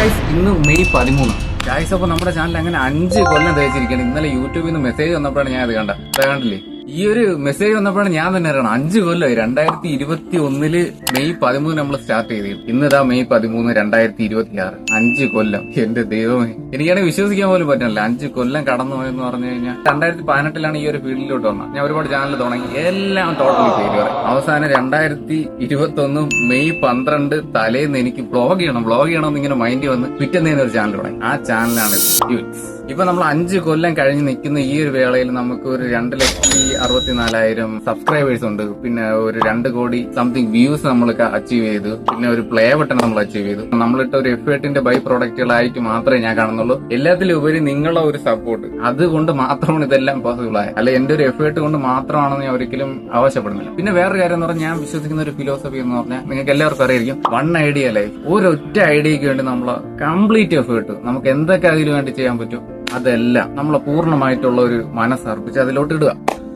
Guys ഇന്ന് May 13. Guys അപ്പോൾ നമ്മുടെ ചാനൽ അങ്ങനെ 5 കൊല്ലം തേച്ചിരിക്കുകയാണ്. ഇന്നലെ യൂട്യൂബിൽ നിന്ന് മെസ്സേജ് വന്നപ്പോഴാണ് ഞാൻ അത് കണ്ടില്ലേ ഈ ഒരു മെസ്സേജ് വന്നപ്പോഴാണ് ഞാൻ തന്നെ അറിയണം 5 കൊല്ലമായി. 2021 മെയ് 13 നമ്മൾ സ്റ്റാർട്ട് ചെയ്തു. ഇന്നിതാ മെയ് 13 2026. 5 കൊല്ലം. എന്റെ ദൈവമേ, എനിക്കാണെങ്കിൽ വിശ്വസിക്കാൻ പോലും പറ്റില്ല. 5 കൊല്ലം കടന്നു പോയെന്ന് പറഞ്ഞു കഴിഞ്ഞാൽ 2018 ഈ ഒരു ഫീൽഡിലോട്ട് വന്നത്. ഞാൻ ഒരുപാട് ചാനൽ തുടങ്ങി, എല്ലാം ടോട്ടലി ഫെയിലിയർ. അവസാനം 2021 മെയ് 12 തലേന്ന് എനിക്ക് വ്ളോഗ് ചെയ്യണമെന്ന് ഇങ്ങനെ മൈൻഡ് വന്ന് പിറ്റേന്ന് ഒരു ചാനൽ തുടങ്ങി. ആ ചാനലാണ് ഇപ്പൊ നമ്മൾ 5 കൊല്ലം കഴിഞ്ഞ് നിൽക്കുന്ന ഈ ഒരു വേളയിൽ നമുക്ക് ഒരു 2,64,000 സബ്സ്ക്രൈബേഴ്സ് ഉണ്ട്. പിന്നെ ഒരു 2 കോടി സംതിങ് വ്യൂസ് നമ്മൾ അച്ചീവ് ചെയ്തു. പിന്നെ ഒരു പ്ലേ ബട്ടൺ നമ്മൾ അച്ചീവ് ചെയ്തു. നമ്മളിട്ട് ഒരു എഫേർട്ടിന്റെ ബൈ പ്രോഡക്റ്റുകളായിട്ട് മാത്രമേ ഞാൻ കാണുന്നുള്ളൂ. എല്ലാത്തിലും ഉപരി നിങ്ങളുടെ ഒരു സപ്പോർട്ട്, അതുകൊണ്ട് മാത്രമാണ് ഇതെല്ലാം പോസിബിൾ ആയത്. അല്ല എന്റെ ഒരു എഫേർട്ട് കൊണ്ട് മാത്രമാണെന്ന് ഞാൻ ഒരിക്കലും ആവശ്യപ്പെടുന്നില്ല. പിന്നെ വേറൊരു കാര്യം എന്ന് പറഞ്ഞാൽ, ഞാൻ വിശ്വസിക്കുന്ന ഒരു ഫിലോസഫി എന്ന് പറഞ്ഞാൽ നിങ്ങൾക്ക് എല്ലാവർക്കും അറിയായിരിക്കും, വൺ ഐഡിയ ലൈഫ്. ഒരൊറ്റ ഐഡിയക്ക് വേണ്ടി നമ്മൾ കംപ്ലീറ്റ് എഫേർട്ട്, നമുക്ക് എന്തൊക്കെ അതിനു വേണ്ടി ചെയ്യാൻ പറ്റും അതെല്ലാം നമ്മൾ പൂർണ്ണമായിട്ടുള്ള ഒരു മനസ്സർപ്പിച്ച് അതിലോട്ട് ഇടുക.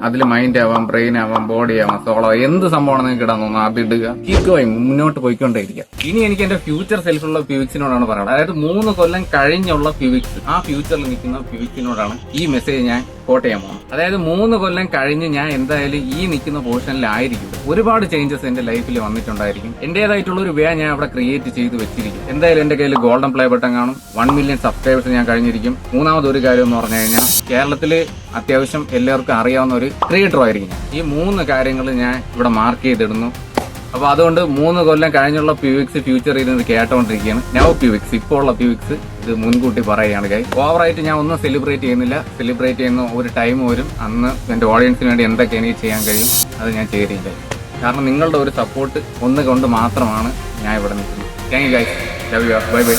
അതിൽ മൈൻഡ് ആവാം, ബ്രെയിൻ ആവാം, ബോഡി ആവാം, സോളോ, എന്ത് സംഭവമാണ് നിങ്ങൾക്ക് ഇടാൻ തോന്നുന്നു അത് ഇടുക. കീപ്പ് ഗോയിങ്, മുന്നോട്ട് പോയിക്കൊണ്ടേയിരിക്കുക. ഇനി എനിക്ക് എന്റെ ഫ്യൂച്ചർ സെൽഫുള്ള ഫ്യൂവിക്സിനോടാണ് പറയുന്നത്. അതായത് 3 കൊല്ലം കഴിഞ്ഞുള്ള ഫ്യൂവിക്സ്, ആ ഫ്യൂച്ചറിൽ നിൽക്കുന്ന ഫ്യൂവിക്സിനോടാണ് ഈ മെസ്സേജ് ഞാൻ കോട്ട് ചെയ്യാൻ പോകുന്നത്. അതായത് 3 കൊല്ലം കഴിഞ്ഞ് ഞാൻ എന്തായാലും ഈ നിൽക്കുന്ന പോർഷനിലായിരിക്കും. ഒരുപാട് ചേഞ്ചസ് എന്റെ ലൈഫിൽ വന്നിട്ടുണ്ടായിരിക്കും. എന്റേതായിട്ടുള്ള ഒരു വേ ഞാൻ അവിടെ ക്രിയേറ്റ് ചെയ്ത് വെച്ചിരിക്കും. എന്തായാലും എന്റെ കയ്യിൽ ഗോൾഡൻ പ്ലേ ബട്ടൺ കാണും. 1 മില്യൺ സബ്സ്ക്രൈബേഴ്സ് ഞാൻ കഴിഞ്ഞിരിക്കും. മൂന്നാമതൊരു കാര്യം എന്ന് പറഞ്ഞു കഴിഞ്ഞാൽ, കേരളത്തില് അത്യാവശ്യം എല്ലാവർക്കും അറിയാവുന്ന ഒരു ക്രിയേറ്റർ ആയിരിക്കും ഞാൻ. ഈ 3 കാര്യങ്ങൾ ഞാൻ ഇവിടെ മാർക്ക് ചെയ്തിടുന്നു. അപ്പൊ അതുകൊണ്ട് 3 കൊല്ലം കഴിഞ്ഞുള്ള പ്യൂവിക്സ് ഫ്യൂച്ചറിൽ ഇരുന്ന് കേട്ടോണ്ടിരിക്കുകയാണ്. നൗ പ്യൂവിക്സ്, ഇപ്പോൾ ഉള്ള പ്യൂവിക്സ് ഇത് മുൻകൂട്ടി പറയുകയാണ് ഗൈസ്. ഓവറായിട്ട് ഞാൻ ഒന്നും സെലിബ്രേറ്റ് ചെയ്യുന്നില്ല. സെലിബ്രേറ്റ് ചെയ്യുന്ന ഒരു ടൈം വരും, അന്ന് എന്റെ ഓഡിയൻസിന് വേണ്ടി എന്തൊക്കെ എനിക്ക് ചെയ്യാൻ കഴിയും അത് ഞാൻ ചെയ്തിരിക്കും. കാരണം നിങ്ങളുടെ ഒരു സപ്പോർട്ട് ഒന്ന് കൊണ്ട് മാത്രമാണ് ഞാൻ ഇവിടെ നിൽക്കുന്നത്. Thank you guys, love you, bye bye.